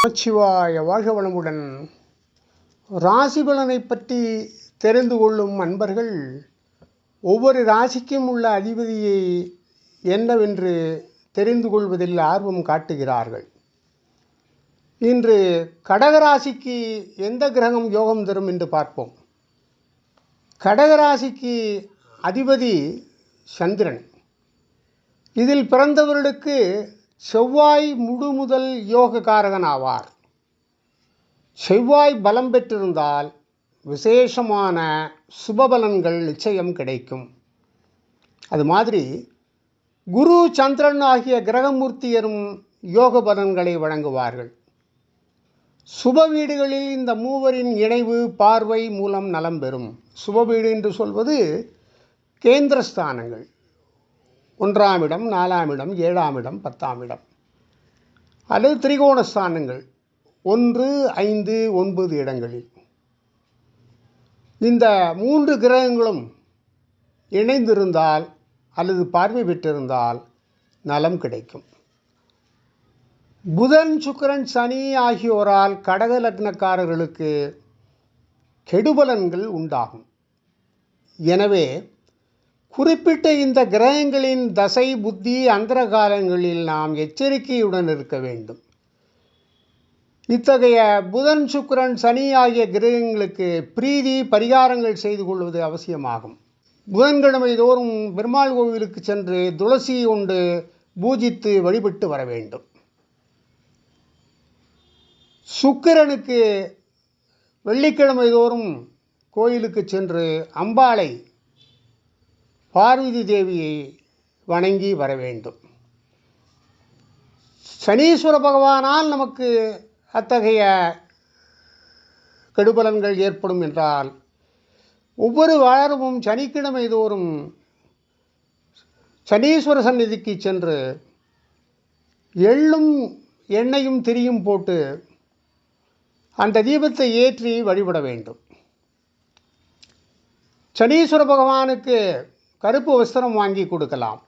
நமச்சிவாய வாழ்க வளமுடன். ராசி பலனை பற்றி தெரிந்து கொள்ளும் அன்பர்கள் ஒவ்வொரு ராசிக்கும் உள்ள அதிபதியை என்னவென்று தெரிந்து கொள்வதில் ஆர்வம் காட்டுகிறார்கள். இன்று கடகராசிக்கு எந்த கிரகம் யோகம் தரும் என்று பார்ப்போம். கடகராசிக்கு அதிபதி சந்திரன். இதில் பிறந்தவர்களுக்கு செவ்வாய் முழு முதல் யோக காரகன் ஆவார். செவ்வாய் பலம் பெற்றிருந்தால் விசேஷமான சுபபலன்கள் நிச்சயம் கிடைக்கும். அது மாதிரி குரு சந்திரன் ஆகிய கிரகமூர்த்தியரும் யோக பலன்களை வழங்குவார்கள். சுப வீடுகளில் இந்த மூவரின் இணைவு பார்வை மூலம் நலம் பெறும். சுப வீடு என்று சொல்வது கேந்திரஸ்தானங்கள், 1ஆம் இடம், 4ஆம் இடம், 7ஆம் இடம், 10ஆம் இடம், அல்லது திரிகோணஸ்தானங்கள் 1, 5, 9 இடங்களில் இந்த 3 கிரகங்களும் இணைந்திருந்தால் அல்லது பார்வை பெற்றிருந்தால் நலம் கிடைக்கும். புதன், சுக்கிரன், சனி ஆகியோரால் கடக லக்னக்காரர்களுக்கு கெடுபலன்கள் உண்டாகும். எனவே குறிப்பிட்ட இந்த கிரகங்களின் தசை புத்தி அந்தர காலங்களில் நாம் எச்சரிக்கையுடன் இருக்க வேண்டும். இத்தகைய புதன், சுக்கிரன், சனி ஆகிய கிரகங்களுக்கு பிரீதி பரிகாரங்கள் செய்து கொள்வது அவசியமாகும். புதன்கிழமை தோறும் பெருமாள் கோவிலுக்கு சென்று துளசி கொண்டு பூஜித்து வழிபட்டு வர வேண்டும். சுக்கிரனுக்கு வெள்ளிக்கிழமை தோறும் கோயிலுக்கு சென்று அம்பாளை, பார்வதி தேவியை வணங்கி வர வேண்டும். சனீஸ்வர பகவானால் நமக்கு அத்தகைய கெடுபலன்கள் ஏற்படும் என்றால் ஒவ்வொரு வாரமும் சனிக்கிழமை தோறும் சனீஸ்வர சந்நிதிக்கு சென்று எள்ளும் எண்ணெயும் திரியும் போட்டு அந்த தீபத்தை ஏற்றி வழிபட வேண்டும். சனீஸ்வர பகவானுக்கு கருப்பு வஸ்திரம் வாங்கி கொடுக்கலாம்.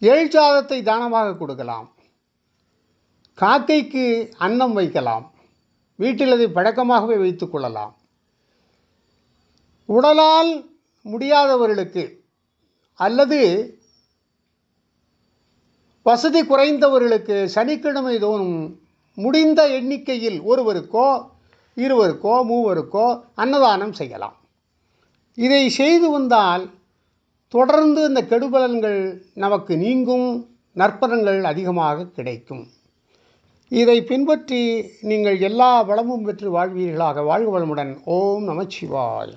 எள் சாதத்தை தானமாக கொடுக்கலாம். காக்கைக்கு அன்னம் வைக்கலாம். வீட்டில் அதை பழக்கமாகவே வைத்துக் கொள்ளலாம். உடலால் முடியாதவர்களுக்கு அல்லது வசதி குறைந்தவர்களுக்கு சனிக்கிழமை தோறும் முடிந்த எண்ணிக்கையில் ஒருவருக்கோ 2வருக்கோ 3வருக்கோ அன்னதானம் செய்யலாம். இதை செய்து வந்தால் தொடர்ந்து இந்த கெடுபலன்கள் நமக்கு நீங்கும், நற்பலன்கள் அதிகமாக கிடைக்கும். இதை பின்பற்றி நீங்கள் எல்லா வளமும் பெற்று வாழ்வீர்களாக. வாழ்க வளமுடன். ஓம் நமச்சிவாய.